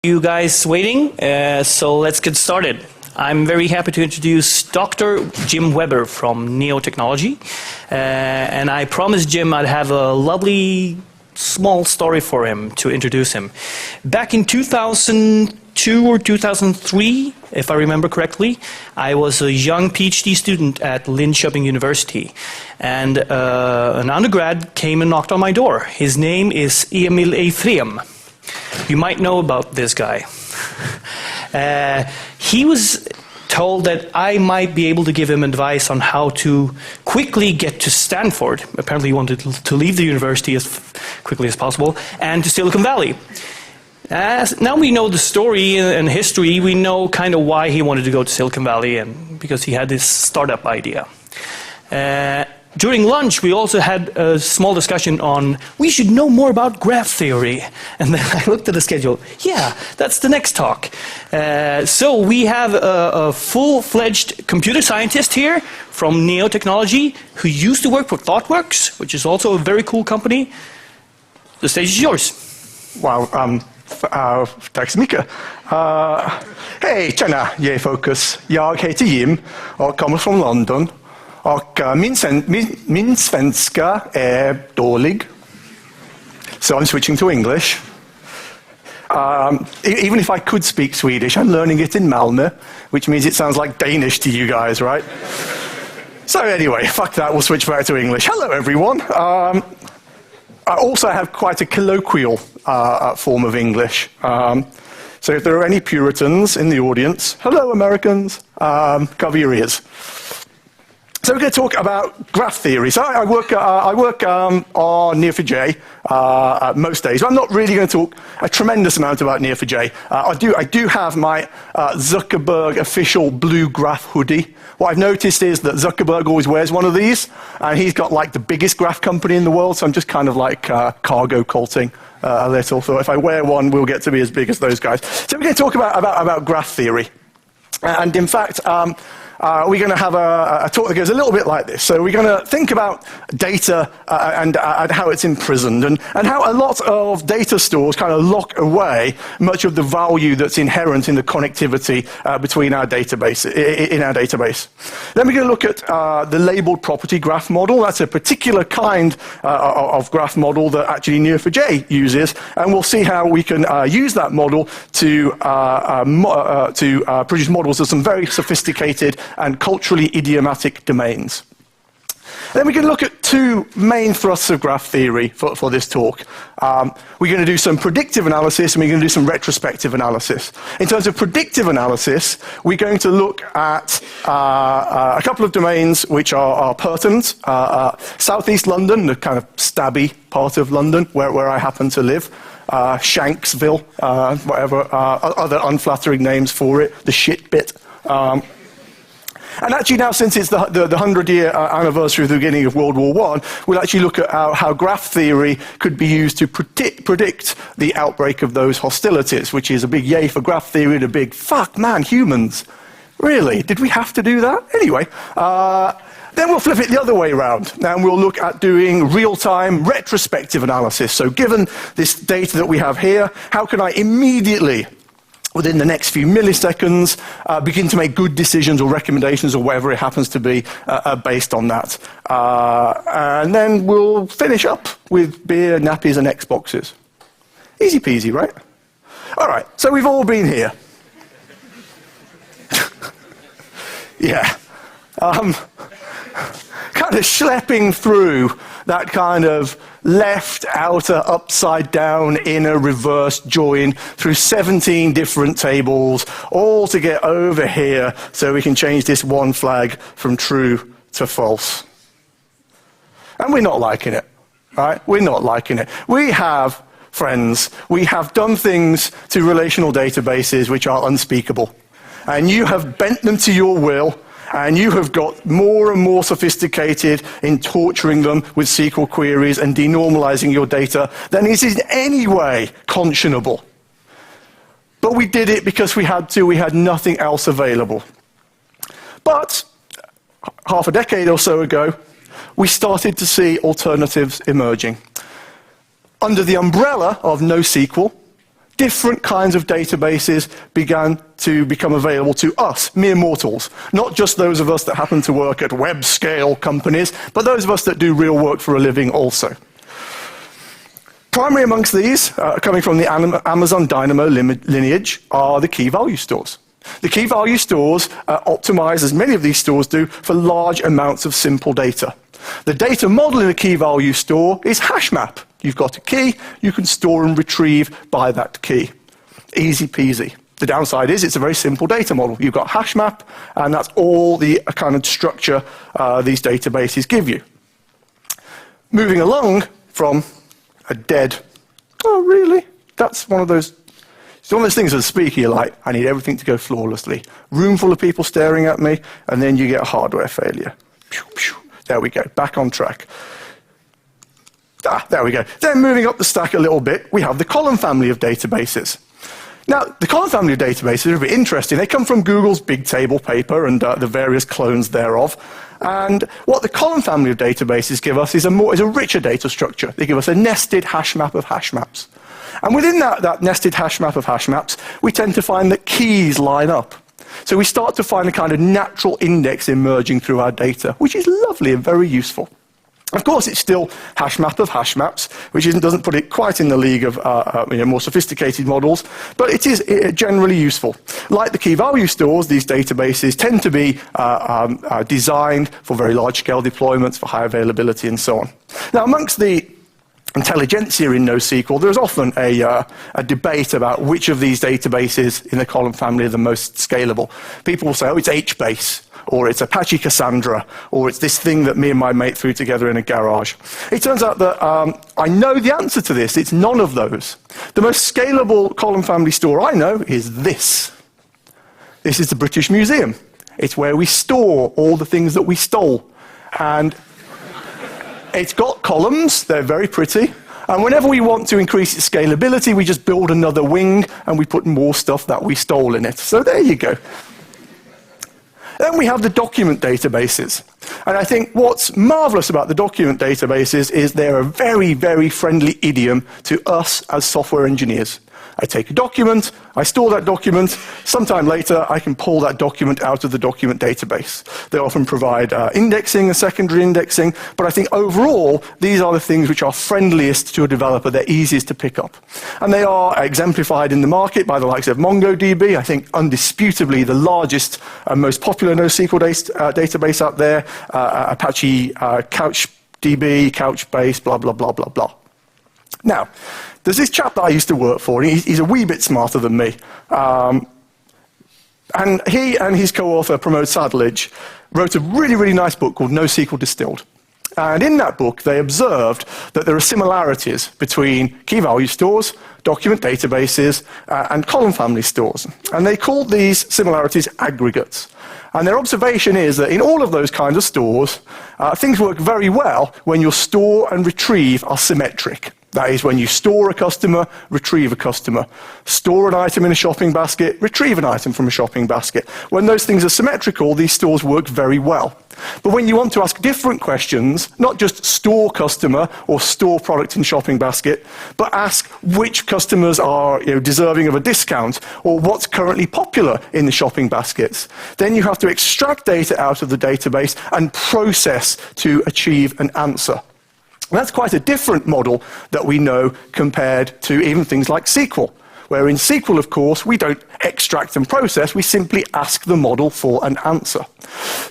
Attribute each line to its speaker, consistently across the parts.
Speaker 1: You guys waiting? So let's get started. I'm very happy to introduce Dr. Jim Weber from Neotechnology. And I promised Jim I'd have a lovely small story for him to introduce him. Back in 2002 or 2003, if I remember correctly, I was a young PhD student at Linköping University. And an undergrad came and knocked on my door. His name is Emil Eifrem. You might know about this guy. He was told that I might be able to give him advice on how to quickly get to Stanford. Apparently he wanted to leave the university as quickly as possible, and to Silicon Valley. Now we know the story and history, we know kind of why he wanted to go to Silicon Valley, and because he had this startup idea. During lunch, we also had a small discussion on, we should know more about graph theory. And then I looked at the schedule. Yeah, that's the next talk. So we have a full-fledged computer scientist here from Neotechnology who used to work for ThoughtWorks, which is also a very cool company. The stage is yours.
Speaker 2: Wow, tack så mycket. Hej, tjena, jag är Focus. Jag heter Jim och kommer från London. Och min svenska är dålig. So I'm switching to English. Even if I could speak Swedish, I'm learning it in Malmö, which means it sounds like Danish to you guys, right? So anyway, fuck that, we'll switch back to English. Hello everyone. I also have quite a colloquial form of English. So if there are any Puritans in the audience, hello Americans, cover your ears. So we're going to talk about graph theory. So I work on Neo4j most days. I'm not really going to talk a tremendous amount about Neo4j. I do have my Zuckerberg official blue graph hoodie. What I've noticed is that Zuckerberg always wears one of these, and he's got like the biggest graph company in the world, so I'm just kind of like cargo culting a little. So if I wear one, we'll get to be as big as those guys. So we're going to talk about graph theory. And in fact, we're going to have a talk that goes a little bit like this. So we're going to think about data and how it's imprisoned, and how a lot of data stores kind of lock away much of the value that's inherent in the connectivity between our database, in our database. Then we're going to look at the labeled property graph model. That's a particular kind of graph model that actually Neo4j uses, and we'll see how we can use that model to produce models of some very sophisticated and culturally idiomatic domains. Then we can look at two main thrusts of graph theory for this talk. We're going to do some predictive analysis, and we're going to do some retrospective analysis. In terms of predictive analysis, we're going to look at a couple of domains which are pertinent. Southeast London, the kind of stabby part of London where I happen to live. Shanksville, whatever other unflattering names for it, the shit bit. And actually now, since it's the 100-year anniversary of the beginning of World War I, we'll actually look at how graph theory could be used to predict the outbreak of those hostilities, which is a big yay for graph theory and a big, fuck man, humans. Really? Did we have to do that? Anyway, then we'll flip it the other way around, and we'll look at doing real-time retrospective analysis. So given this data that we have here, how can I immediately, within the next few milliseconds, begin to make good decisions or recommendations or whatever it happens to be based on that. And then we'll finish up with beer, nappies and Xboxes. Easy peasy, right? All right, so we've all been here. Yeah. Kind of schlepping through that kind of left, outer, upside down, inner, reverse join through 17 different tables, all to get over here so we can change this one flag from true to false. And we're not liking it, right? We're not liking it. We have, friends, we have done things to relational databases which are unspeakable. And you have bent them to your will, and you have got more and more sophisticated in torturing them with SQL queries and denormalizing your data than is in any way conscionable. But we did it because we had to. We had nothing else available. But half a decade or so ago, we started to see alternatives emerging. Under the umbrella of NoSQL, different kinds of databases began to become available to us, mere mortals. Not just those of us that happen to work at web-scale companies, but those of us that do real work for a living also. Primary amongst these, coming from the Amazon Dynamo lineage, are the key value stores. The key value stores optimize, as many of these stores do, for large amounts of simple data. The data model in a key value store is hash map. You've got a key, you can store and retrieve by that key. Easy peasy. The downside is it's a very simple data model. You've got hash map, and that's all the kind of structure these databases give you. Moving along from a dead, oh really? That's one of those, it's one of those things as a speaker you're like, I need everything to go flawlessly. Room full of people staring at me, and then you get a hardware failure. Pew, pew. There we go, back on track. There we go. Then moving up the stack a little bit, we have the column family of databases. Now, the column family of databases are a bit interesting. They come from Google's big table paper and the various clones thereof. And what the column family of databases give us is a richer data structure. They give us a nested hash map of hash maps. And within that nested hash map of hash maps, we tend to find that keys line up. So we start to find a kind of natural index emerging through our data, which is lovely and very useful. Of course, it's still hash map of hash maps, which doesn't put it quite in the league of more sophisticated models, but it is generally useful. Like the key value stores, these databases tend to be designed for very large-scale deployments, for high availability, and so on. Now, amongst the intelligentsia in NoSQL, there is often a debate about which of these databases in the column family are the most scalable. People will say, oh, it's HBase, or it's Apache Cassandra, or it's this thing that me and my mate threw together in a garage. It turns out that I know the answer to this. It's none of those. The most scalable column family store I know is this. This is the British Museum. It's where we store all the things that we stole. And it's got columns, they're very pretty, and whenever we want to increase its scalability, we just build another wing and we put more stuff that we stole in it. So there you go. Then we have the document databases. And I think what's marvelous about the document databases is they're a very, very friendly idiom to us as software engineers. I take a document, I store that document, sometime later I can pull that document out of the document database. They often provide indexing and secondary indexing, but I think overall these are the things which are friendliest to a developer, they're easiest to pick up. And they are exemplified in the market by the likes of MongoDB, I think undisputably the largest and most popular NoSQL database out there, Apache CouchDB, Couchbase, blah, blah, blah, blah, blah. Now, there's this chap that I used to work for, and he's a wee bit smarter than me. And he and his co-author, Pramod Sadlij, wrote a really, really nice book called NoSQL Distilled. And in that book, they observed that there are similarities between key value stores, document databases, and column family stores. And they called these similarities aggregates. And their observation is that in all of those kinds of stores, things work very well when your store and retrieve are symmetric. That is, when you store a customer, retrieve a customer. Store an item in a shopping basket, retrieve an item from a shopping basket. When those things are symmetrical, these stores work very well. But when you want to ask different questions, not just store customer or store product in shopping basket, but ask which customers are deserving of a discount or what's currently popular in the shopping baskets, then you have to extract data out of the database and process to achieve an answer. And that's quite a different model that we know compared to even things like SQL, where in SQL, of course, we don't extract and process, we simply ask the model for an answer.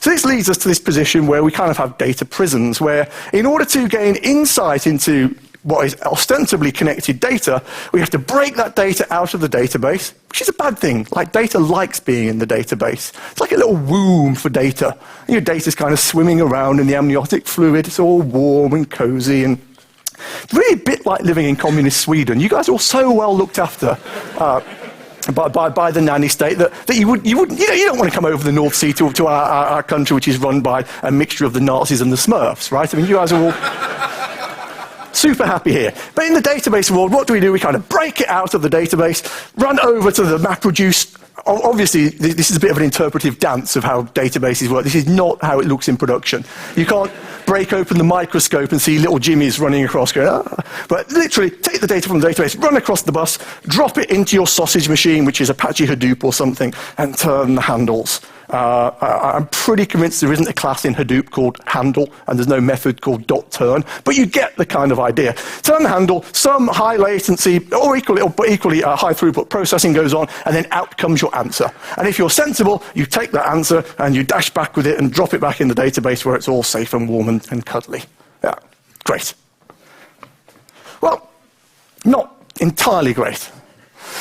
Speaker 2: So this leads us to this position where we kind of have data prisons, where in order to gain insight into what is ostensibly connected data, we have to break that data out of the database, which is a bad thing. Like, data likes being in the database. It's like a little womb for data. Your data's kind of swimming around in the amniotic fluid. It's all warm and cozy and really a bit like living in communist Sweden. You guys are all so well looked after by the nanny state that you don't want to come over the North Sea to our country, which is run by a mixture of the Nazis and the Smurfs, right? I mean, you guys are all Super happy here. But in the database world, what do? We kind of break it out of the database, run over to the MapReduce. Obviously, this is a bit of an interpretive dance of how databases work. This is not how it looks in production. You can't break open the microscope and see little Jimmies running across going, ah. But literally, take the data from the database, run across the bus, drop it into your sausage machine, which is Apache Hadoop or something, and turn the handles. I'm pretty convinced there isn't a class in Hadoop called handle, and there's no method called .turn, but you get the kind of idea. Turn the handle, some high latency or equally high throughput processing goes on, and then out comes your answer. And if you're sensible, you take that answer and you dash back with it and drop it back in the database where it's all safe and warm and cuddly. Yeah, great. Well, not entirely great.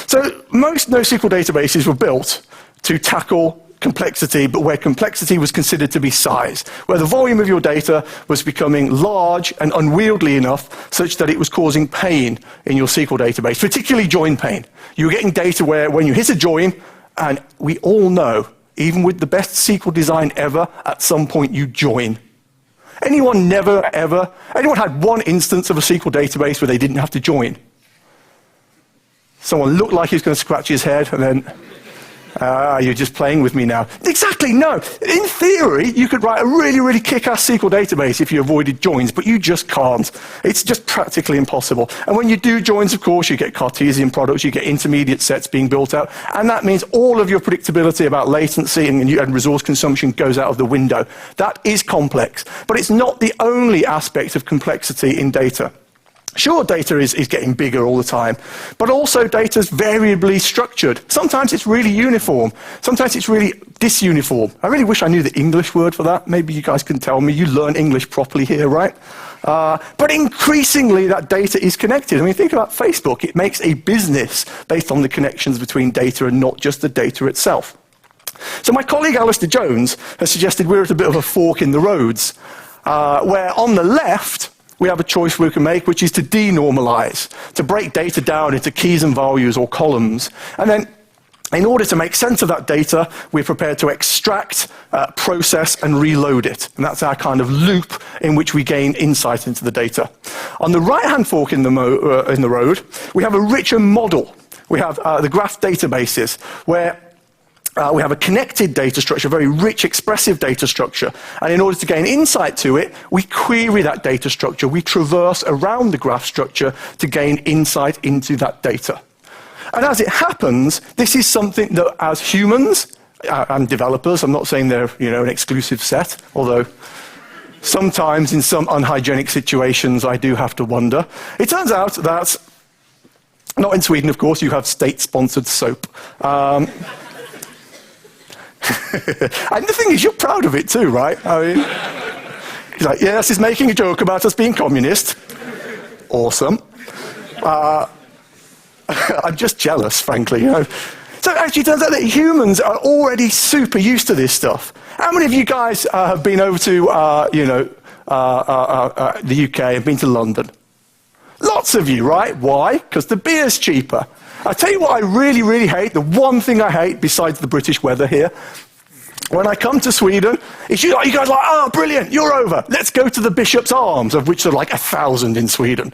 Speaker 2: So most NoSQL databases were built to tackle complexity, but where complexity was considered to be size, where the volume of your data was becoming large and unwieldy enough such that it was causing pain in your SQL database, particularly join pain. You were getting data where when you hit a join, and we all know, even with the best SQL design ever, at some point you join. Anyone anyone had one instance of a SQL database where they didn't have to join? Someone looked like he was going to scratch his head, and then you're just playing with me now. Exactly, no. In theory, you could write a really, really kick-ass SQL database if you avoided joins, but you just can't. It's just practically impossible. And when you do joins, of course, you get Cartesian products, you get intermediate sets being built out, and that means all of your predictability about latency and resource consumption goes out of the window. That is complex, but it's not the only aspect of complexity in data. Sure, data is getting bigger all the time, but also data is variably structured. Sometimes it's really uniform. Sometimes it's really disuniform. I really wish I knew the English word for that. Maybe you guys can tell me. You learn English properly here, right? But increasingly, that data is connected. I mean, think about Facebook. It makes a business based on the connections between data and not just the data itself. So my colleague Alistair Jones has suggested we're at a bit of a fork in the roads, where on the left, we have a choice we can make, which is to denormalize, to break data down into keys and values or columns. And then, in order to make sense of that data, we're prepared to extract, process, and reload it. And that's our kind of loop in which we gain insight into the data. On the right-hand fork in the road, we have a richer model. We have the graph databases, where we have a connected data structure, a very rich, expressive data structure. And in order to gain insight to it, we query that data structure. We traverse around the graph structure to gain insight into that data. And as it happens, this is something that as humans and developers, I'm not saying they're an exclusive set, although sometimes in some unhygienic situations I do have to wonder. It turns out that, not in Sweden, of course, you have state-sponsored soap. And the thing is, you're proud of it too, right? I mean, he's like, yes, he's making a joke about us being communist. Awesome. I'm just jealous, frankly. So it actually turns out that humans are already super used to this stuff. How many of you guys have been over to, the UK and been to London? Lots of you, right? Why? Because the beer's cheaper. I'll tell you what I really, really hate, the one thing I hate besides the British weather here. When I come to Sweden, it's you guys are like, oh, brilliant, you're over. Let's go to the Bishop's Arms, of which there are like 1,000 in Sweden.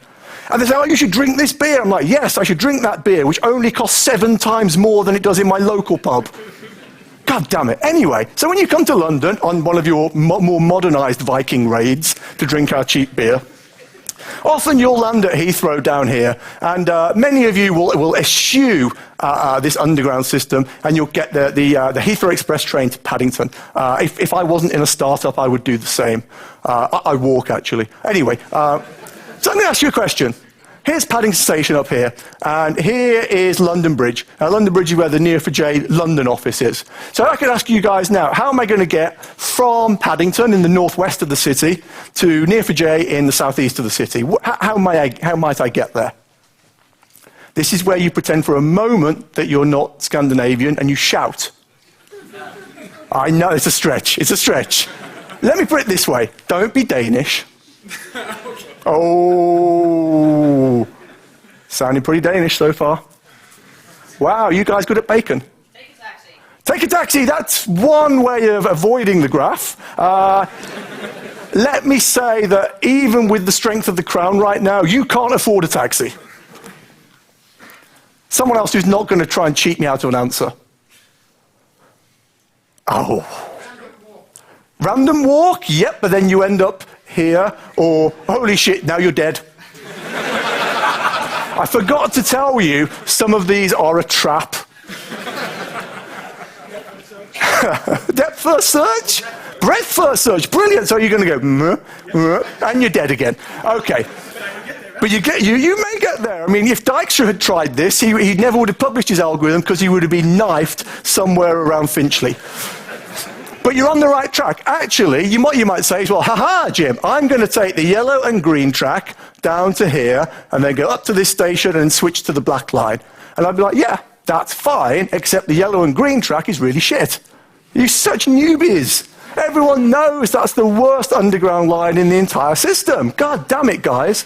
Speaker 2: And they say, oh, you should drink this beer. I'm like, yes, I should drink that beer, which only costs 7 times more than it does in my local pub. God damn it. Anyway, so when you come to London on one of your more modernized Viking raids to drink our cheap beer, often you'll land at Heathrow down here, and many of you will eschew this underground system, and you'll get the Heathrow Express train to Paddington. If I wasn't in a startup, I would do the same. I walk, actually. Anyway, so I'm going to ask you a question. Here's Paddington Station up here, and here is London Bridge. London Bridge is where the Neo4j London office is. So I could ask you guys now, how am I going to get from Paddington in the northwest of the city to Neo4j in the southeast of the city? How might I get there? This is where you pretend for a moment that you're not Scandinavian and you shout. I know, it's a stretch. It's a stretch. Let me put it this way. Don't be Danish. Oh, sounding pretty Danish so far. Wow, you guys good at bacon?
Speaker 3: Take a taxi.
Speaker 2: Take a taxi, that's one way of avoiding the graph. Let me say that even with the strength of the crown right now, you can't afford a taxi. Someone else who's not going to try and cheat me out of an answer. Oh. Random walk? Yep, but then you end up here, or holy shit, now you're dead. I forgot to tell you, some of these are a trap. Depth first search? Breadth first search, brilliant. So you're going to go, and you're dead again. Okay. But you may get there. I mean, if Dijkstra had tried this, he never would have published his algorithm because he would have been knifed somewhere around Finchley. But you're on the right track. Actually, you might say, well, haha, Jim, I'm going to take the yellow and green track down to here, and then go up to this station and switch to the black line. And I'd be like, yeah, that's fine, except the yellow and green track is really shit. You're such newbies. Everyone knows that's the worst underground line in the entire system. God damn it, guys.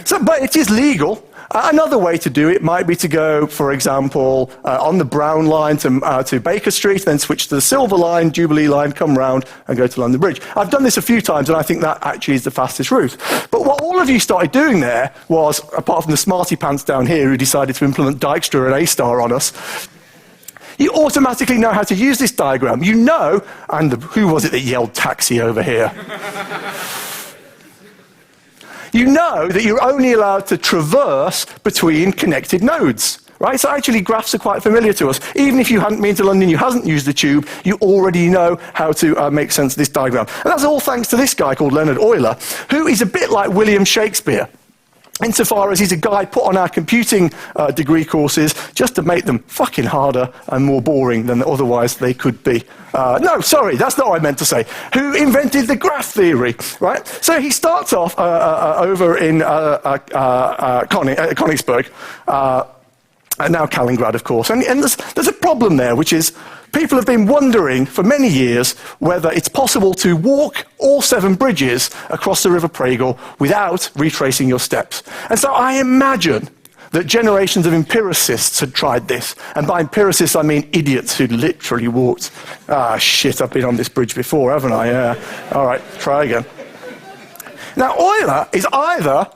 Speaker 2: But it is legal. Another way to do it might be to go, for example, on the brown line to Baker Street, then switch to the silver line, Jubilee line, come round and go to London Bridge. I've done this a few times, and I think that actually is the fastest route. But what all of you started doing there was, apart from the smarty pants down here who decided to implement Dijkstra and A-star on us, you automatically know how to use this diagram. You know, and who was it that yelled taxi over here? You know that you're only allowed to traverse between connected nodes, right? So actually graphs are quite familiar to us. Even if you hadn't been to London, you hasn't used the tube, you already know how to make sense of this diagram. And that's all thanks to this guy called Leonard Euler, who is a bit like William Shakespeare, insofar as he's a guy put on our computing degree courses just to make them fucking harder and more boring than otherwise they could be. No, sorry, that's not what I meant to say. Who invented the graph theory, right? So he starts off over in Königsberg, and now Kaliningrad, of course. And there's a problem there, which is people have been wondering for many years whether it's possible to walk all 7 bridges across the River Pregel without retracing your steps. And so I imagine that generations of empiricists had tried this. And by empiricists, I mean idiots who'd literally walked. Shit, I've been on this bridge before, haven't I? Yeah. All right, try again. Now, Euler is either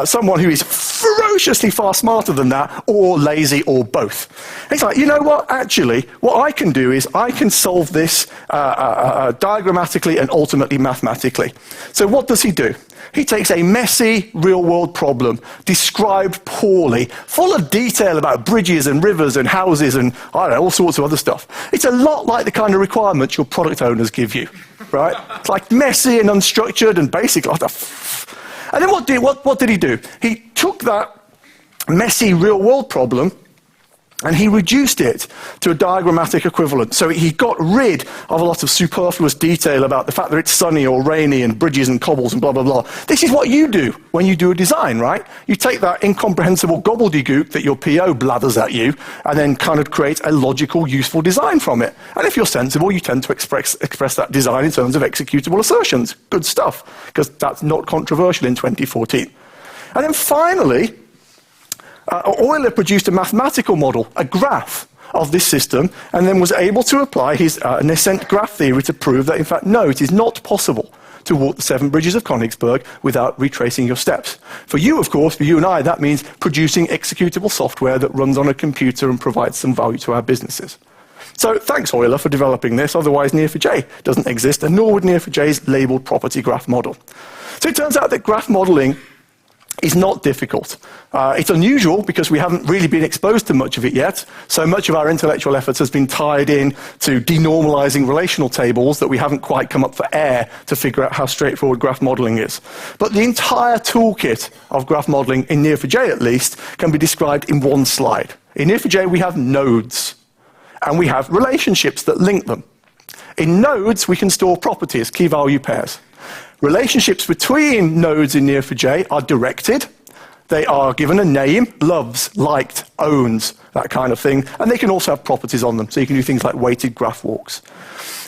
Speaker 2: someone who is ferociously far smarter than that, or lazy, or both. He's like, you know what, actually, what I can do is I can solve this diagrammatically and ultimately mathematically. So what does he do? He takes a messy real-world problem, described poorly, full of detail about bridges and rivers and houses and, I don't know, all sorts of other stuff. It's a lot like the kind of requirements your product owners give you, right? It's like messy and unstructured and basic. And then what did he do? He took that messy real-world problem and he reduced it to a diagrammatic equivalent. So he got rid of a lot of superfluous detail about the fact that it's sunny or rainy and bridges and cobbles and blah, blah, blah. This is what you do when you do a design, right? You take that incomprehensible gobbledygook that your PO blathers at you and then kind of create a logical, useful design from it. And if you're sensible, you tend to express that design in terms of executable assertions. Good stuff, because that's not controversial in 2014. And then finally, Euler produced a mathematical model, a graph of this system, and then was able to apply his nascent graph theory to prove that, in fact, no, it is not possible to walk the 7 bridges of Königsberg without retracing your steps. For you, of course, for you and I, that means producing executable software that runs on a computer and provides some value to our businesses. So thanks, Euler, for developing this. Otherwise, Neo4j doesn't exist, and nor would Neo4j's labeled property graph model. So it turns out that graph modeling is not difficult. It's unusual because we haven't really been exposed to much of it yet. So much of our intellectual efforts has been tied in to denormalizing relational tables that we haven't quite come up for air to figure out how straightforward graph modeling is. But the entire toolkit of graph modeling, in Neo4j at least, can be described in one slide. In Neo4j, we have nodes, and we have relationships that link them. In nodes, we can store properties, key-value pairs. Relationships between nodes in Neo4j are directed. They are given a name, loves, liked, owns, that kind of thing. And they can also have properties on them, so you can do things like weighted graph walks.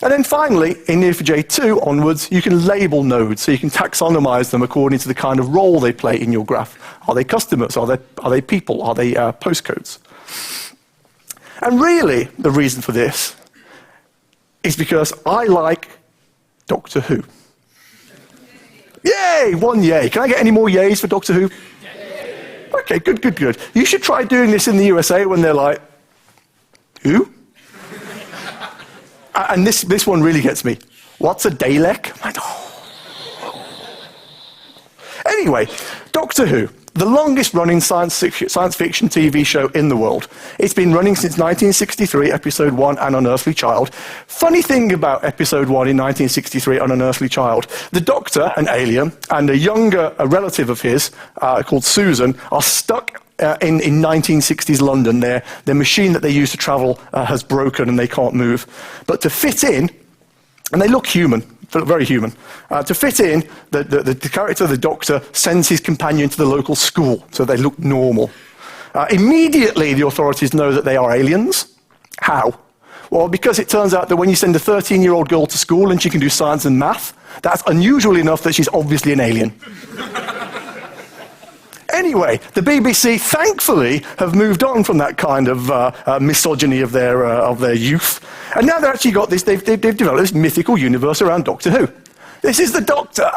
Speaker 2: And then finally, in Neo4j 2 onwards, you can label nodes, so you can taxonomize them according to the kind of role they play in your graph. Are they customers? Are they people? Are they postcodes? And really, the reason for this is because I like Doctor Who. Yay! One yay. Can I get any more yays for Doctor Who? Okay, good. You should try doing this in the USA when they're like, who? And this one really gets me. What's a Dalek? I'm like, oh. Anyway, Doctor Who, the longest running science fiction TV show in the world. It's been running since 1963, episode 1, An Unearthly Child. Funny thing about episode 1 in 1963, An Unearthly Child, the Doctor, an alien, and a relative of his, called Susan, are stuck in 1960s London. Their machine that they use to travel has broken and they can't move. But to fit in, and they look human, very human. To fit in, the character of the Doctor sends his companion to the local school, so they look normal. Immediately, the authorities know that they are aliens. How? Well, because it turns out that when you send a 13-year-old girl to school and she can do science and math, that's unusual enough that she's obviously an alien. Anyway, the BBC, thankfully, have moved on from that kind of misogyny of their youth. And now they've actually got this, they've developed this mythical universe around Doctor Who. This is the Doctor.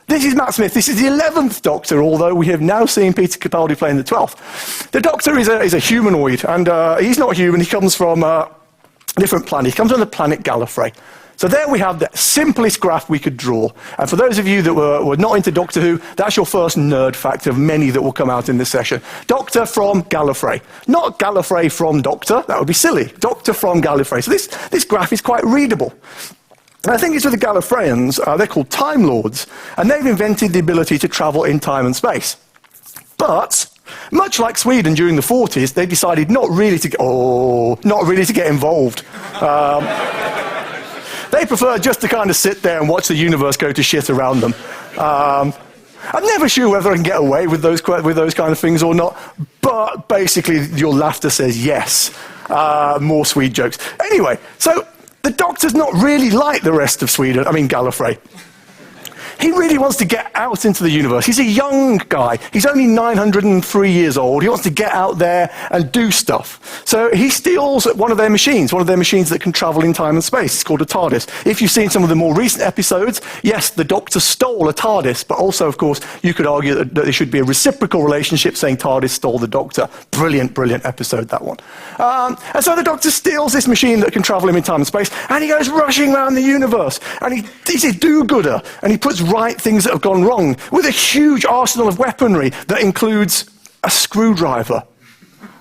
Speaker 2: This is Matt Smith. This is the 11th Doctor, although we have now seen Peter Capaldi playing the 12th. The Doctor is a humanoid, and he's not human. He comes from a different planet. He comes from the planet Gallifrey. So there we have the simplest graph we could draw. And for those of you that were not into Doctor Who, that's your first nerd fact of many that will come out in this session. Doctor from Gallifrey. Not Gallifrey from Doctor, that would be silly. Doctor from Gallifrey. So this graph is quite readable. And I think it's with the Gallifreyans, they're called Time Lords, and they've invented the ability to travel in time and space. But much like Sweden during the 40s, they decided not really to get involved. They prefer just to kind of sit there and watch the universe go to shit around them. I'm never sure whether I can get away with those kind of things or not, but basically your laughter says yes. More Swede jokes. Anyway, so the Doctor's not really like the rest of Sweden, Gallifrey. He really wants to get out into the universe. He's a young guy. He's only 903 years old. He wants to get out there and do stuff. So he steals one of their machines that can travel in time and space. It's called a TARDIS. If you've seen some of the more recent episodes, yes, the Doctor stole a TARDIS, but also, of course, you could argue that there should be a reciprocal relationship saying TARDIS stole the Doctor. Brilliant, brilliant episode, that one. And so the Doctor steals this machine that can travel him in time and space, and he goes rushing around the universe. And he's a do-gooder, and he puts right things that have gone wrong with a huge arsenal of weaponry that includes a screwdriver.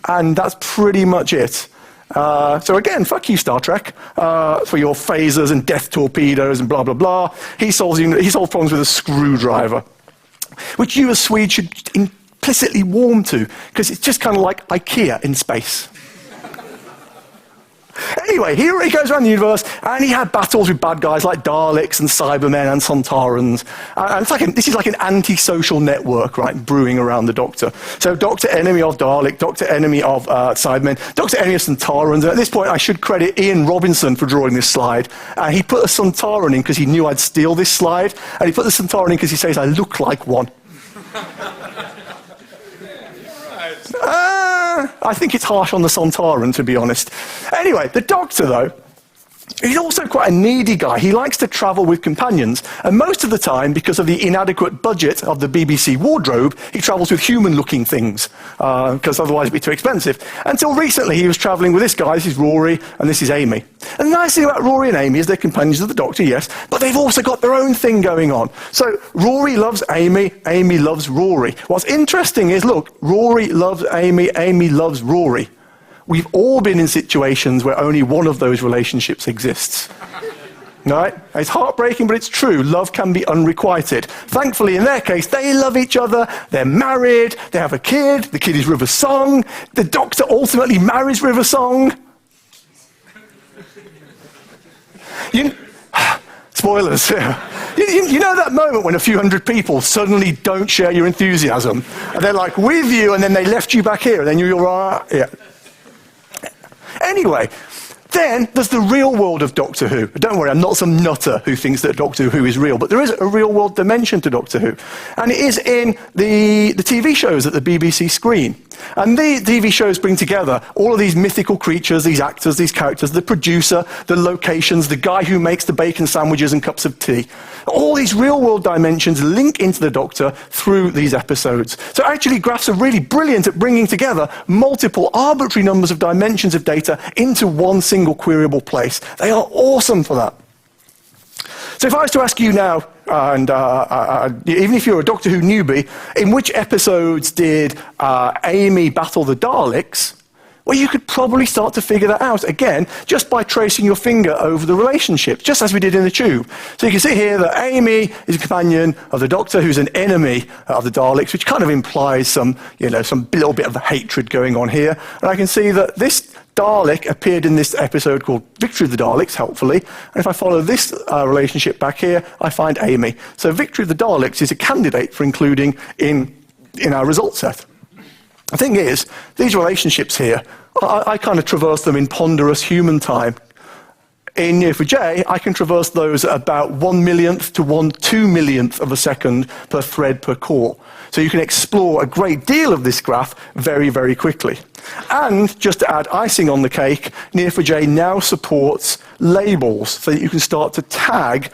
Speaker 2: And that's pretty much it. So again, fuck you, Star Trek, for your phasers and death torpedoes and blah, blah, blah. He solves problems with a screwdriver, which you as Swedes should implicitly warm to, because it's just kind of like IKEA in space. Anyway, here he goes around the universe, and he had battles with bad guys like Daleks and Cybermen and Sontarans. And this is like an anti-social network, right, brewing around the Doctor. So Doctor enemy of Dalek, Doctor enemy of Cybermen, Doctor enemy of Sontarans. And at this point, I should credit Ian Robinson for drawing this slide. He put a Sontaran in because he knew I'd steal this slide, and he put the Sontaran in because he says I look like one. I think it's harsh on the Sontaran, to be honest. Anyway, the Doctor, though, he's also quite a needy guy. He likes to travel with companions, and most of the time, because of the inadequate budget of the BBC wardrobe, he travels with human-looking things, because otherwise it'd be too expensive. Until recently, he was travelling with this guy. This is Rory, and this is Amy. And the nice thing about Rory and Amy is they're companions of the Doctor, yes, but they've also got their own thing going on. So Rory loves Amy, Amy loves Rory. What's interesting is, look, Rory loves Amy, Amy loves Rory. We've all been in situations where only one of those relationships exists. Right? It's heartbreaking, but it's true. Love can be unrequited. Thankfully, in their case, they love each other, they're married, they have a kid, the kid is River Song, the Doctor ultimately marries River Song. Spoilers. You know that moment when a few hundred people suddenly don't share your enthusiasm? And they're like with you, and then they left you back here, and then you're right. Yeah. Anyway, Then there's the real world of Doctor Who. Don't worry, I'm not some nutter who thinks that Doctor Who is real, but there is a real world dimension to Doctor Who. And it is in the TV shows that the BBC screen. And the TV shows bring together all of these mythical creatures, these actors, these characters, the producer, the locations, the guy who makes the bacon sandwiches and cups of tea. All these real-world dimensions link into the Doctor through these episodes. So actually, graphs are really brilliant at bringing together multiple arbitrary numbers of dimensions of data into one single queryable place. They are awesome for that. So if I was to ask you now, and even if you're a Doctor Who newbie, in which episodes did Amy battle the Daleks? Well, you could probably start to figure that out, again, just by tracing your finger over the relationships, just as we did in the Tube. So you can see here that Amy is a companion of the Doctor, who's an enemy of the Daleks, which kind of implies some little bit of hatred going on here. And I can see that this Dalek appeared in this episode called Victory of the Daleks, helpfully. And if I follow this relationship back here, I find Amy. So Victory of the Daleks is a candidate for including in our result set. The thing is, these relationships here, I kind of traverse them in ponderous human time. In Neo4j, I can traverse those at about 1/millionth to 1/2 millionth of a second per thread per core. So you can explore a great deal of this graph very, very quickly. And just to add icing on the cake, Neo4j now supports labels so that you can start to tag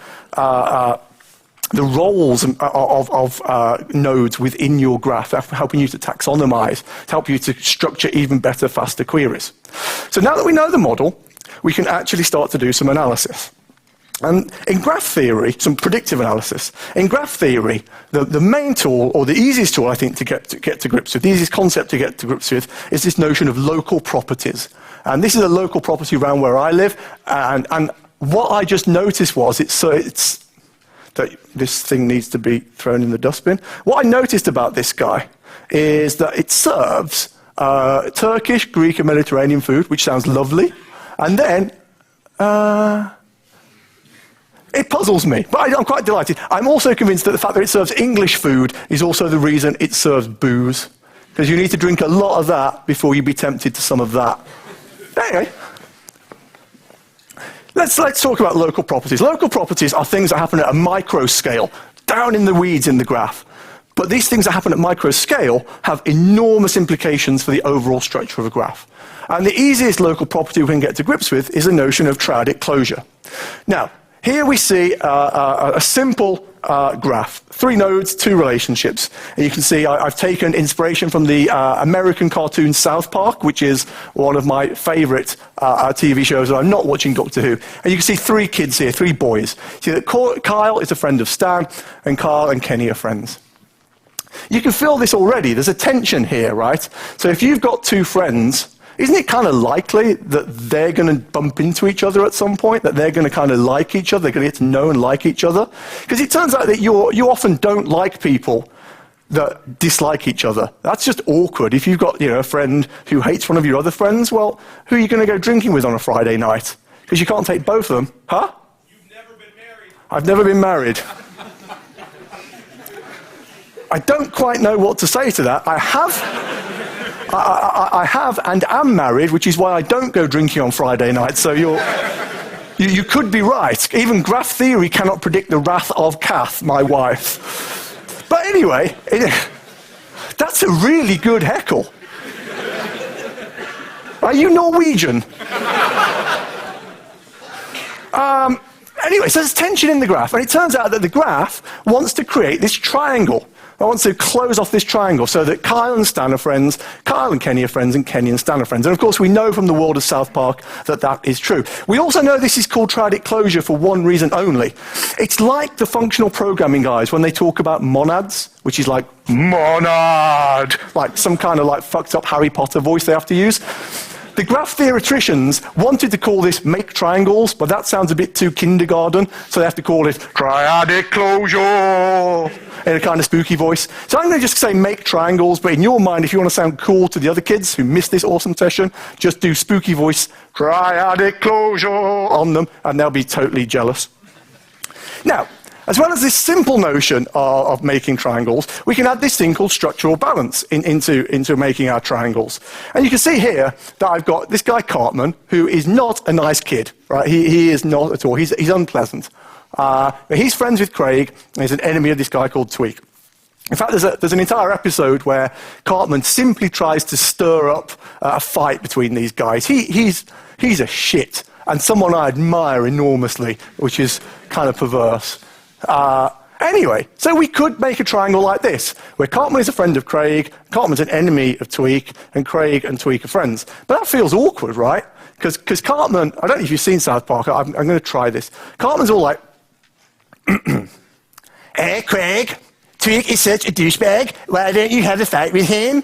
Speaker 2: the roles of nodes within your graph, helping you to taxonomize, to help you to structure even better, faster queries. So now that we know the model, we can actually start to do some analysis. And in graph theory, some predictive analysis. In graph theory, the main tool, or the easiest tool, I think, to get to grips with, the easiest concept to get to grips with, is this notion of local properties. And this is a local property around where I live, and what I just noticed was it's that this thing needs to be thrown in the dustbin. What I noticed about this guy is that it serves Turkish, Greek, and Mediterranean food, which sounds lovely, and then it puzzles me, but I'm quite delighted. I'm also convinced that the fact that it serves English food is also the reason it serves booze, because you need to drink a lot of that before you be tempted to some of that. Anyway. Let's talk about local properties. Local properties are things that happen at a micro scale, down in the weeds in the graph. But these things that happen at micro scale have enormous implications for the overall structure of a graph. And the easiest local property we can get to grips with is the notion of triadic closure. Now, here we see a simple graph. 3 nodes, 2 relationships. And you can see I've taken inspiration from the American cartoon South Park, which is one of my favorite TV shows, and I'm not watching Doctor Who. And you can see 3 kids here, 3 boys. See that Kyle is a friend of Stan, and Carl and Kenny are friends. You can feel this already. There's a tension here, right? So if you've got 2 friends, isn't it kind of likely that they're going to bump into each other at some point, that they're going to kind of like each other, they're going to get to know and like each other? Because it turns out that you often don't like people that dislike each other. That's just awkward. If you've got a friend who hates one of your other friends, well, who are you going to go drinking with on a Friday night? Because you can't take both of them. Huh?
Speaker 3: You've never been married.
Speaker 2: I've never been married. I don't quite know what to say to that. I have and am married, which is why I don't go drinking on Friday night, so you could be right. Even graph theory cannot predict the wrath of Kath, my wife. But anyway, that's a really good heckle. Are you Norwegian? Anyway, so there's tension in the graph, and it turns out that the graph wants to create this triangle. I want to close off this triangle so that Kyle and Stan are friends, Kyle and Kenny are friends, and Kenny and Stan are friends. And of course, we know from the world of South Park that that is true. We also know this is called triadic closure for one reason only. It's like the functional programming guys when they talk about monads, which is like, monad, like some kind of like fucked up Harry Potter voice they have to use. The graph theoreticians wanted to call this make triangles, but that sounds a bit too kindergarten, so they have to call it triadic closure in a kind of spooky voice. So I'm going to just say make triangles, but in your mind, if you want to sound cool to the other kids who missed this awesome session, just do spooky voice, triadic closure on them, and they'll be totally jealous. Now, As well as this simple notion of making triangles, we can add this thing called structural balance into making our triangles. And you can see here that I've got this guy Cartman, who is not a nice kid, right? He is not at all. He's unpleasant. He's friends with Craig, and he's an enemy of this guy called Tweak. In fact, there's an entire episode where Cartman simply tries to stir up a fight between these guys. He's a shit, and someone I admire enormously, which is kind of perverse. Anyway, so we could make a triangle like this, where Cartman is a friend of Craig, Cartman's an enemy of Tweak, and Craig and Tweak are friends. But that feels awkward, right? Because Cartman, I don't know if you've seen South Park, I'm going to try this. Cartman's all like, "Hey, Craig, Tweak is such a douchebag, why don't you have a fight with him?"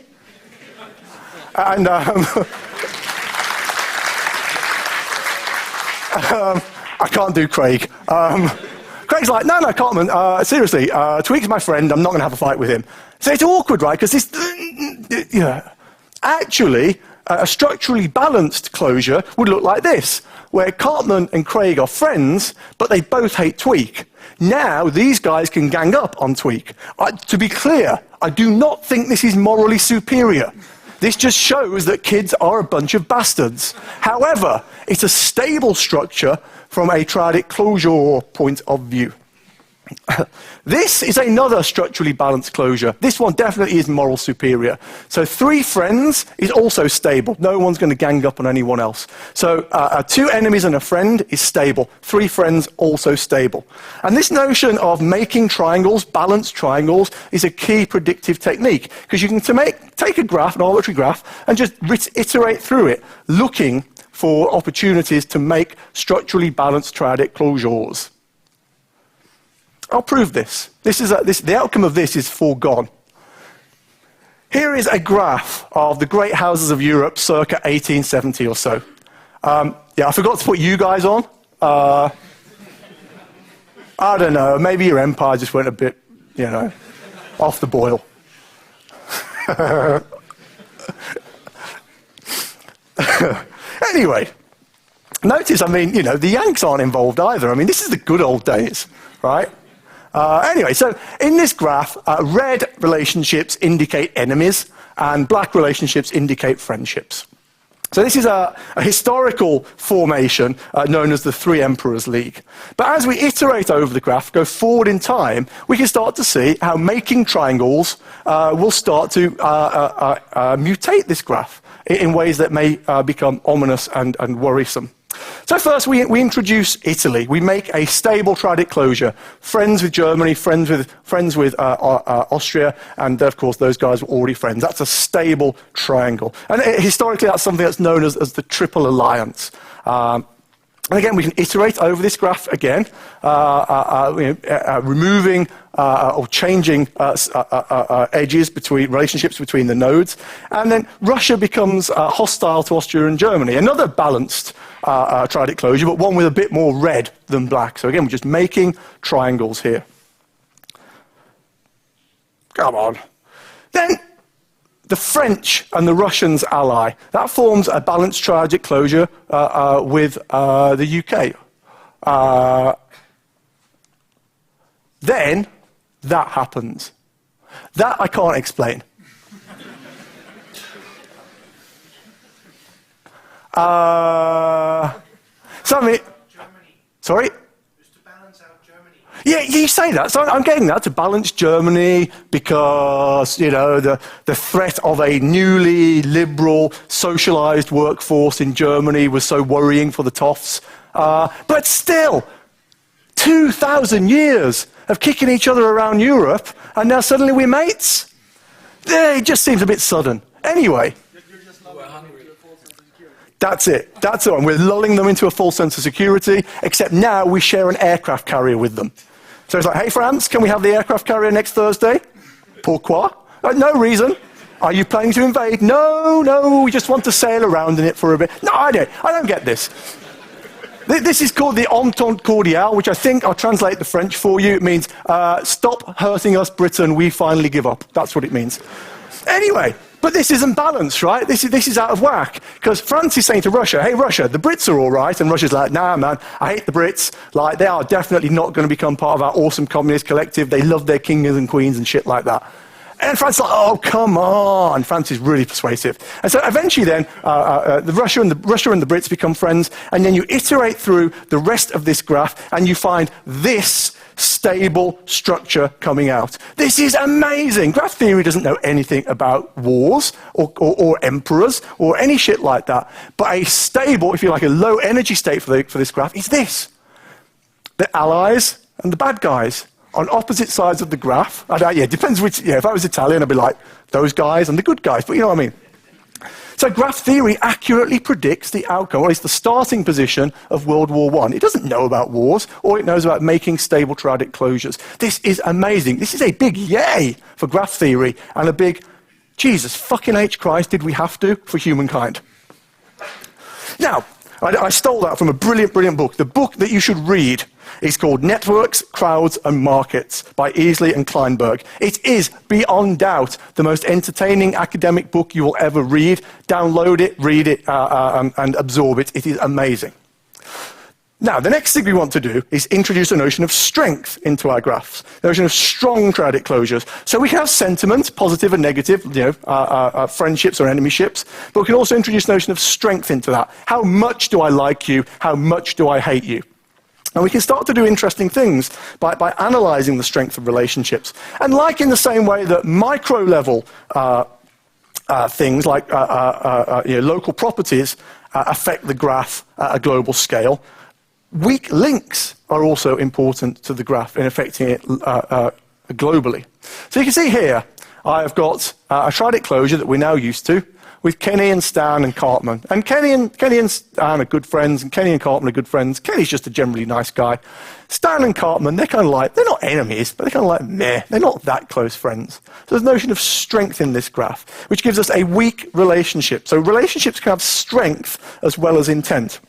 Speaker 2: And I can't do Craig. Craig's like, no, Cartman, seriously, Tweak's my friend, I'm not going to have a fight with him. So it's awkward, right? Because this, actually, a structurally balanced closure would look like this, where Cartman and Craig are friends, but they both hate Tweak. Now, these guys can gang up on Tweak. To be clear, I do not think this is morally superior. This just shows that kids are a bunch of bastards. However, it's a stable structure from a triadic closure point of view. This is another structurally balanced closure. This one definitely is moral superior. So 3 friends is also stable. No one's going to gang up on anyone else. So 2 enemies and a friend is stable. 3 friends, also stable. And this notion of making triangles, balanced triangles, is a key predictive technique. Because you can take a graph, an arbitrary graph, and just iterate through it, looking for opportunities to make structurally balanced triadic closures. I'll prove this. The outcome of this is foregone. Here is a graph of the great houses of Europe circa 1870 or so. Yeah, I forgot to put you guys on. I don't know, maybe your empire just went a bit, off the boil. Anyway, notice, the Yanks aren't involved either. This is the good old days, right? Anyway, so in this graph, red relationships indicate enemies, and black relationships indicate friendships. So this is a historical formation known as the Three Emperors League. But as we iterate over the graph, go forward in time, we can start to see how making triangles will start to mutate this graph in ways that may become ominous and worrisome. So first, we introduce Italy. We make a stable triadic closure. Friends with Germany, friends with Austria, and of course, those guys were already friends. That's a stable triangle. And historically, that's something that's known as the Triple Alliance. And again, we can iterate over this graph again, removing or changing edges between relationships between the nodes. And then Russia becomes hostile to Austria and Germany. Another balanced triadic closure, but one with a bit more red than black. So again, we're just making triangles here. Come on. Then the French and the Russians ally. That forms a balanced triadic closure with the UK. Then that happens. That I can't explain. Sorry? Yeah, you say that. So I'm getting that, to balance Germany because, the threat of a newly liberal, socialized workforce in Germany was so worrying for the toffs. But still, 2,000 years of kicking each other around Europe, and now suddenly we're mates? It just seems a bit sudden. Anyway. That's it. That's it. And we're lulling them into a false sense of security, except now we share an aircraft carrier with them. So it's like, hey, France, can we have the aircraft carrier next Thursday? Pourquoi? No reason. Are you planning to invade? No, we just want to sail around in it for a bit. No, I don't get this. This is called the Entente Cordiale, which I think I'll translate the French for you. It means, stop hurting us, Britain, we finally give up. That's what it means. Anyway, But this isn't balanced, right? This is out of whack. Because France is saying to Russia, hey, Russia, the Brits are all right. And Russia's like, nah, man, I hate the Brits. Like, they are definitely not going to become part of our awesome communist collective. They love their kings and queens and shit like that. And France is like, oh, come on. France is really persuasive. And so eventually then, Russia and the Brits become friends, and then you iterate through the rest of this graph, and you find this stable structure coming out. This is amazing. Graph theory doesn't know anything about wars or emperors or any shit like that. But a stable, if you like, a low energy state for this graph is this. The allies and the bad guys on opposite sides of the graph. Yeah, depends which, yeah, if I was Italian, I'd be like, those guys and the good guys, but you know what I mean. So graph theory accurately predicts the outcome, or at least the starting position of World War I. It doesn't know about wars. All it knows about making stable triadic closures. This is amazing. This is a big yay for graph theory, and a big, Jesus fucking H Christ, did we have to for humankind? Now, I stole that from a brilliant, brilliant book. The book that you should read is called Networks, Crowds and Markets by Easley and Kleinberg. It is, beyond doubt, the most entertaining academic book you will ever read. Download it, read it, and absorb it. It is amazing. Now, the next thing we want to do is introduce a notion of strength into our graphs, the notion of strong triadic closures. So we can have sentiments, positive and negative, friendships or enemyships, but we can also introduce a notion of strength into that. How much do I like you? How much do I hate you? And we can start to do interesting things by analyzing the strength of relationships. And like in the same way that micro-level things like local properties affect the graph at a global scale, weak links are also important to the graph in affecting it globally. So you can see here, I've got a triadic closure that we're now used to with Kenny and Stan and Cartman. And Kenny and Stan are good friends, and Kenny and Cartman are good friends. Kenny's just a generally nice guy. Stan and Cartman, they're kind of like, they're not enemies, but they're kind of like meh. They're not that close friends. So there's a notion of strength in this graph, which gives us a weak relationship. So relationships can have strength as well as intent.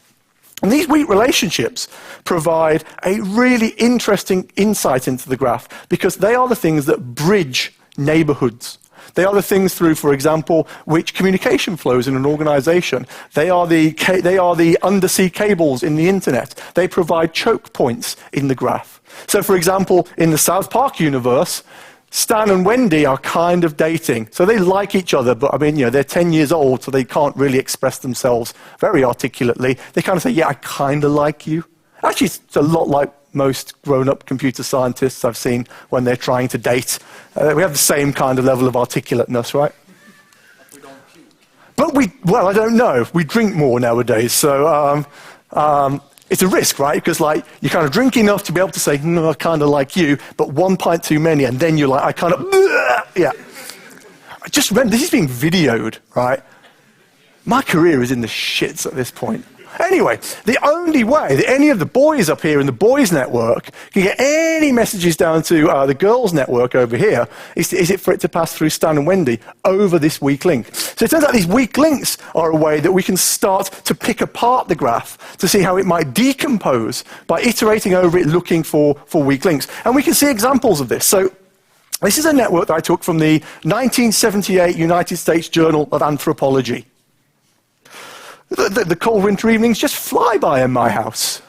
Speaker 2: And these weak relationships provide a really interesting insight into the graph because they are the things that bridge neighborhoods. They are the things through, for example, which communication flows in an organization. They are the undersea cables in the internet. They provide choke points in the graph. So, for example, in the South Park universe, Stan and Wendy are kind of dating. So they like each other, but I mean, they're 10 years old, so they can't really express themselves very articulately. They kind of say, yeah, I kind of like you. Actually, it's a lot like most grown-up computer scientists I've seen when they're trying to date. We have the same kind of level of articulateness, right? But well, I don't know. We drink more nowadays, so it's a risk, right? Because you kind of drink enough to be able to say, no, I kind of like you, but 1 pint too many, and then you're like, I kind of, yeah. I just remember, this is being videoed, right? My career is in the shits at this point. Anyway, the only way that any of the boys up here in the boys' network can get any messages down to the girls' network over here is it for it to pass through Stan and Wendy over this weak link. So it turns out these weak links are a way that we can start to pick apart the graph to see how it might decompose by iterating over it, looking for weak links. And we can see examples of this. So this is a network that I took from the 1978 United States Journal of Anthropology. The cold winter evenings just fly by in my house.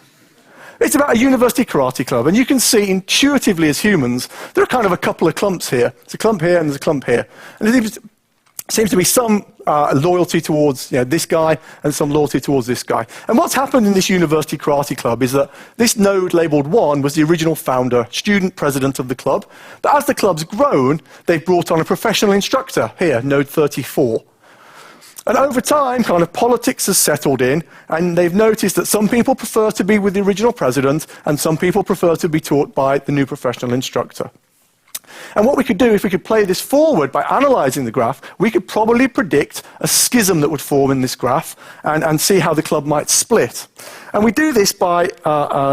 Speaker 2: It's about a university karate club, and you can see intuitively as humans, there are kind of a couple of clumps here. There's a clump here and there's a clump here. And there seems to be some loyalty towards this guy and some loyalty towards this guy. And what's happened in this university karate club is that this node labeled 1 was the original founder, student president of the club. But as the club's grown, they've brought on a professional instructor here, node 34. And over time, kind of politics has settled in, and they've noticed that some people prefer to be with the original president, and some people prefer to be taught by the new professional instructor. And what we could do, if we could play this forward by analyzing the graph, we could probably predict a schism that would form in this graph and see how the club might split. And we do this by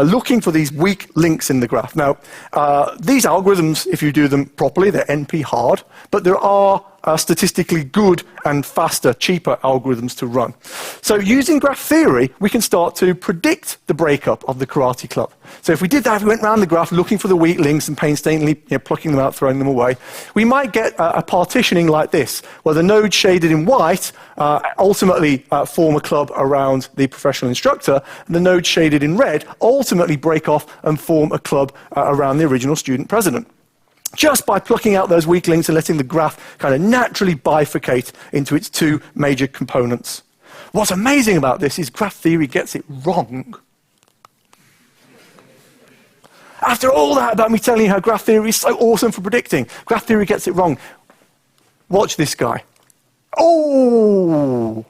Speaker 2: looking for these weak links in the graph. Now, these algorithms, if you do them properly, they're NP hard, but there are statistically good and faster, cheaper algorithms to run. So using graph theory, we can start to predict the breakup of the karate club. So if we did that, if we went around the graph looking for the weak links and painstakingly plucking them out, throwing them away, we might get a partitioning like this, where the nodes shaded in white ultimately form a club around the professional instructor, and the nodes shaded in red ultimately break off and form a club around the original student president. Just by plucking out those weak links and letting the graph kind of naturally bifurcate into its two major components. What's amazing about this is graph theory gets it wrong. After all that about me telling you how graph theory is so awesome for predicting, graph theory gets it wrong. Watch this guy. Oh!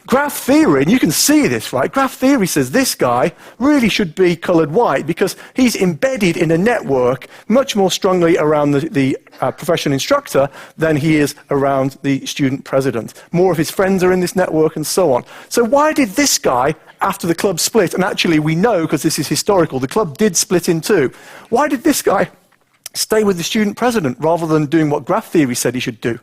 Speaker 2: Graph theory, and you can see this, right? Graph theory says this guy really should be colored white because he's embedded in a network much more strongly around the professional instructor than he is around the student president. More of his friends are in this network and so on. So why did this guy, after the club split, and actually we know because this is historical, the club did split in two, why did this guy stay with the student president rather than doing what graph theory said he should do?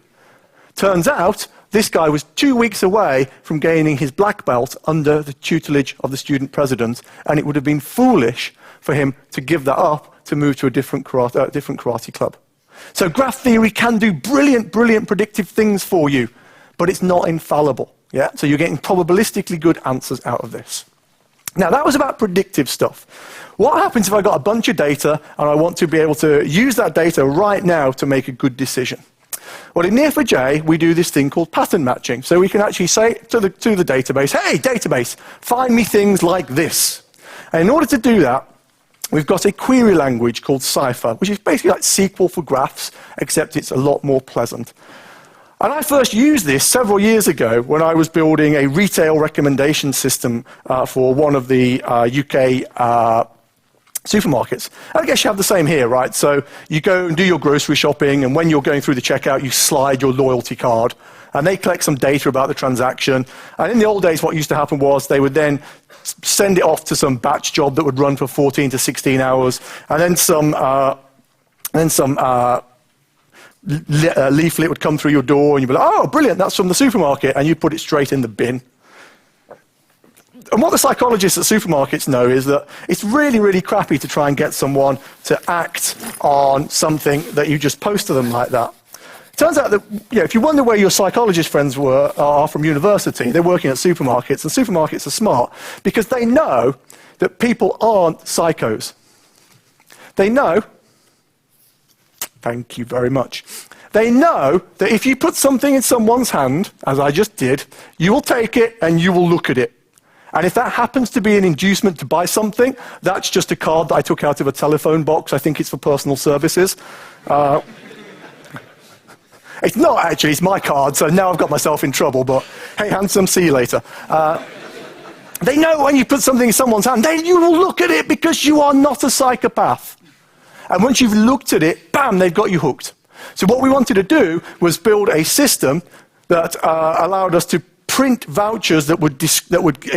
Speaker 2: Turns out, this guy was 2 weeks away from gaining his black belt under the tutelage of the student president, and it would have been foolish for him to give that up to move to a different karate club. So graph theory can do brilliant, brilliant predictive things for you, but it's not infallible. Yeah? So you're getting probabilistically good answers out of this. Now, that was about predictive stuff. What happens if I got a bunch of data and I want to be able to use that data right now to make a good decision? Well, in Neo4j, we do this thing called pattern matching. So we can actually say to the database, hey, database, find me things like this. And in order to do that, we've got a query language called Cypher, which is basically like SQL for graphs, except it's a lot more pleasant. And I first used this several years ago when I was building a retail recommendation system for one of the UK supermarkets. And I guess you have the same here, right? So you go and do your grocery shopping, and when you're going through the checkout, you slide your loyalty card, and they collect some data about the transaction. And in the old days, what used to happen was they would then send it off to some batch job that would run for 14 to 16 hours, and then some leaflet would come through your door, and you'd be like, oh, brilliant, that's from the supermarket, and you put it straight in the bin. And what the psychologists at supermarkets know is that it's really, really crappy to try and get someone to act on something that you just post to them like that. It turns out that if you wonder where your psychologist friends are from university, they're working at supermarkets, and supermarkets are smart because they know that people aren't psychos. They know, thank you very much, they know that if you put something in someone's hand, as I just did, you will take it and you will look at it. And if that happens to be an inducement to buy something, that's just a card that I took out of a telephone box. I think it's for personal services. It's not actually, it's my card, so now I've got myself in trouble, but hey, handsome, see you later. They know when you put something in someone's hand, you will look at it because you are not a psychopath. And once you've looked at it, bam, they've got you hooked. So what we wanted to do was build a system that allowed us to print vouchers that would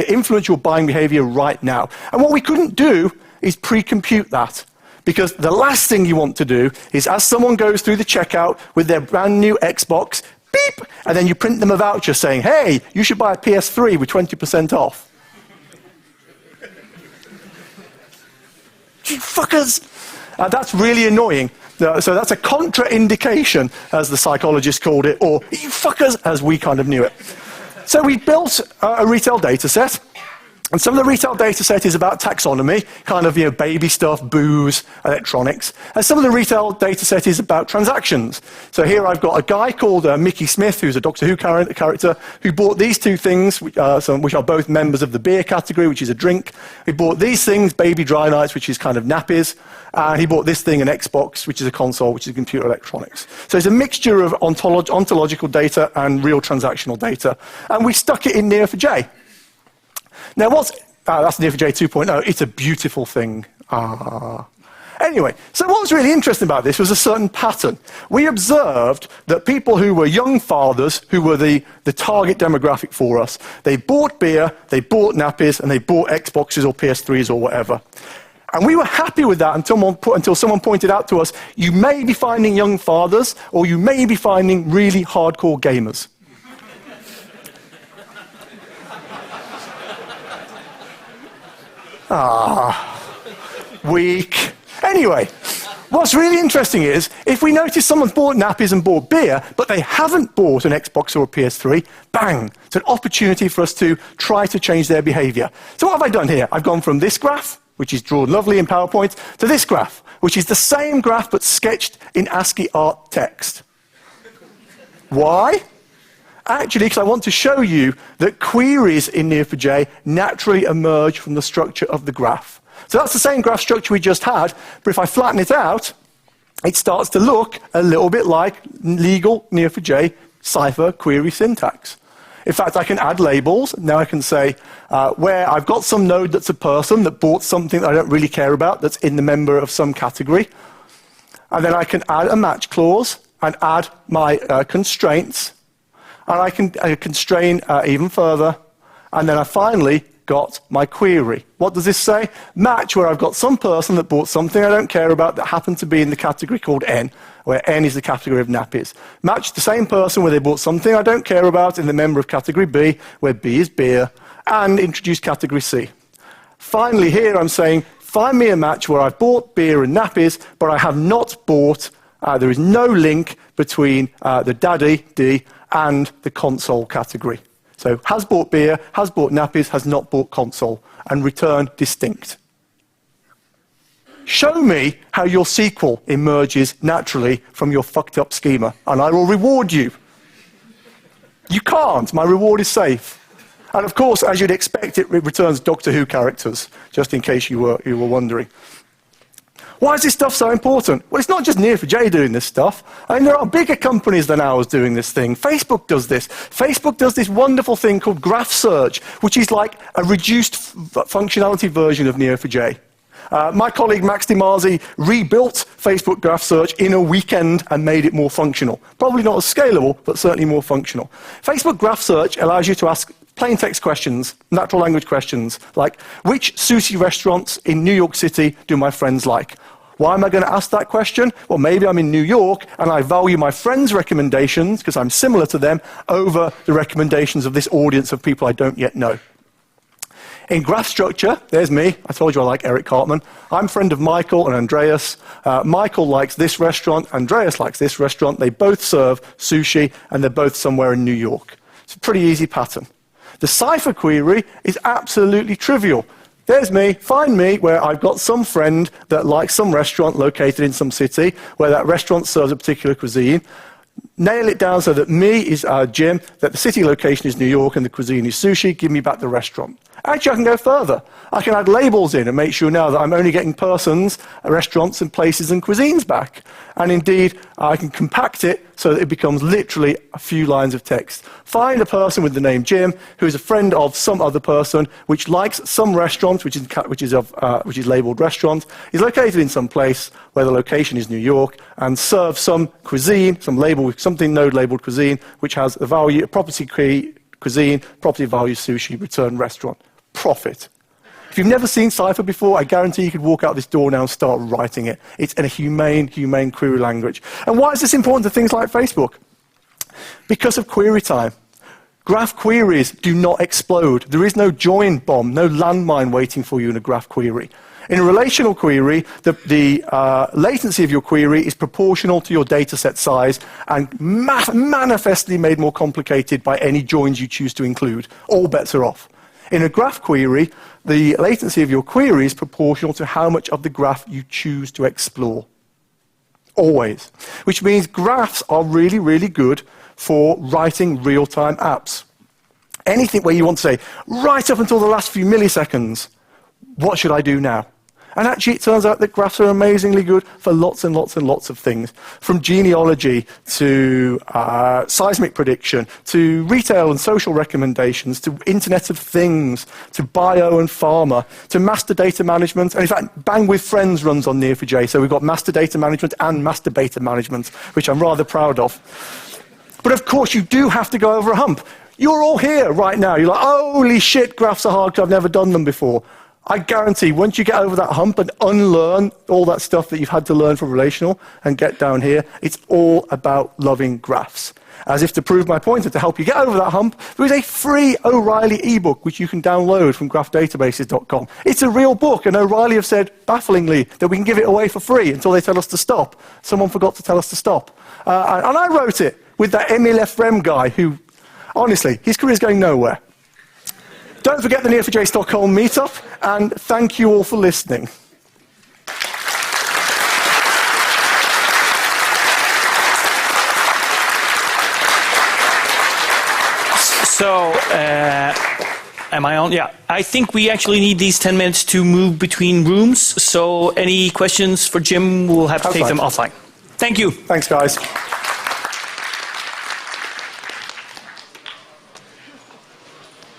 Speaker 2: influence your buying behavior right now. And what we couldn't do is pre-compute that. Because the last thing you want to do is, as someone goes through the checkout with their brand new Xbox, beep, and then you print them a voucher saying, hey, you should buy a PS3 with 20% off. You fuckers! That's really annoying. So that's a contraindication, as the psychologists called it, or you fuckers, as we kind of knew it. So we built a retail data set, and some of the retail data set is about taxonomy, kind of baby stuff, booze, electronics, and some of the retail data set is about transactions. So here I've got a guy called Mickey Smith, who's a Doctor Who character, who bought these two things, which are both members of the beer category, which is a drink. He bought these things, baby dry nights, which is kind of nappies, and he bought this thing, an Xbox, which is a console, which is computer electronics. So it's a mixture of ontological data and real transactional data, and we stuck it in Neo4j. Now, that's Neo4j 2.0. It's a beautiful thing. Anyway, so what was really interesting about this was a certain pattern. We observed that people who were young fathers, who were the target demographic for us, they bought beer, they bought nappies, and they bought Xboxes or PS3s or whatever. And we were happy with that until someone pointed out to us, you may be finding young fathers, or you may be finding really hardcore gamers. Weak. Anyway, what's really interesting is, if we notice someone's bought nappies and bought beer, but they haven't bought an Xbox or a PS3, bang, it's an opportunity for us to try to change their behavior. So what have I done here? I've gone from this graph, which is drawn lovely in PowerPoint, to this graph, which is the same graph but sketched in ASCII art text. Why? Actually, because I want to show you that queries in Neo4j naturally emerge from the structure of the graph. So that's the same graph structure we just had, but if I flatten it out, it starts to look a little bit like legal Neo4j Cypher query syntax. In fact, I can add labels. Now I can say where I've got some node that's a person that bought something that I don't really care about that's in the member of some category. And then I can add a match clause and add my constraints. And I can constrain even further. And then I finally got my query. What does this say? Match where I've got some person that bought something I don't care about that happened to be in the category called N, where N is the category of nappies. Match the same person where they bought something I don't care about in the member of category B, where B is beer, and introduce category C. Finally here I'm saying, find me a match where I've bought beer and nappies, but I have not bought, there is no link between the daddy, D, and the console category. So has bought beer, has bought nappies, has not bought console, and return distinct. Show me how your SQL emerges naturally from your fucked up schema, and I will reward you. You can't. My reward is safe. And of course, as you'd expect, it returns Doctor Who characters, just in case you were wondering. Why is this stuff so important? Well, it's not just Neo4j doing this stuff. I mean, there are bigger companies than ours doing this thing. Facebook does this. Facebook does this wonderful thing called graph search, which is like a reduced functionality version of Neo4j. My colleague Max DiMasi rebuilt Facebook graph search in a weekend and made it more functional. Probably not as scalable, but certainly more functional. Facebook graph search allows you to ask plain text questions, natural language questions, like, which sushi restaurants in New York City do my friends like? Why am I going to ask that question? Well, maybe I'm in New York and I value my friends' recommendations, because I'm similar to them, over the recommendations of this audience of people I don't yet know. In graph structure, there's me. I told you I like Eric Cartman. I'm a friend of Michael and Andreas. Michael likes this restaurant. Andreas likes this restaurant. They both serve sushi, and they're both somewhere in New York. It's a pretty easy pattern. The Cypher query is absolutely trivial. There's me, find me, where I've got some friend that likes some restaurant located in some city, where that restaurant serves a particular cuisine. Nail it down so that me is Jim, that the city location is New York and the cuisine is sushi, give me back the restaurant. Actually, I can go further. I can add labels in and make sure now that I'm only getting persons, restaurants and places and cuisines back. And indeed, I can compact it so that it becomes literally a few lines of text. Find a person with the name Jim who is a friend of some other person which likes some restaurant, which is labeled restaurant, is located in some place where the location is New York, and serves some cuisine, something node labeled cuisine, which has a value, a property key, cuisine, property value, sushi, return restaurant. Profit. If you've never seen Cypher before, I guarantee you could walk out this door now and start writing it. It's a humane query language. And why is this important to things like Facebook? Because of query time. Graph queries do not explode. There is no join bomb, no landmine waiting for you in a graph query. In a relational query, the latency of your query is proportional to your dataset size and manifestly made more complicated by any joins you choose to include. All bets are off. In a graph query, the latency of your query is proportional to how much of the graph you choose to explore. Always. Which means graphs are really, really good for writing real-time apps. Anything where you want to say, right up until the last few milliseconds, what should I do now? And actually, it turns out that graphs are amazingly good for lots and lots and lots of things, from genealogy to seismic prediction, to retail and social recommendations, to Internet of Things, to bio and pharma, to master data management. And in fact, Bang with Friends runs on Neo4j, so we've got master data management and master data management, which I'm rather proud of. But of course, you do have to go over a hump. You're all here right now. You're like, holy shit, graphs are hard because I've never done them before. I guarantee once you get over that hump and unlearn all that stuff that you've had to learn from relational and get down here, it's all about loving graphs. As if to prove my point and to help you get over that hump, there is a free O'Reilly ebook which you can download from graphdatabases.com. It's a real book, and O'Reilly have said, bafflingly, that we can give it away for free until they tell us to stop. Someone forgot to tell us to stop. And I wrote it with that Emile Efrem guy who, honestly, his career's going nowhere. Don't forget the Neo4j Stockholm Meetup, and thank you all for listening.
Speaker 1: So, am I on? Yeah. I think we actually need these 10 minutes to move between rooms. So, any questions for Jim, we'll have to take them offline. Thank you.
Speaker 2: Thanks, guys.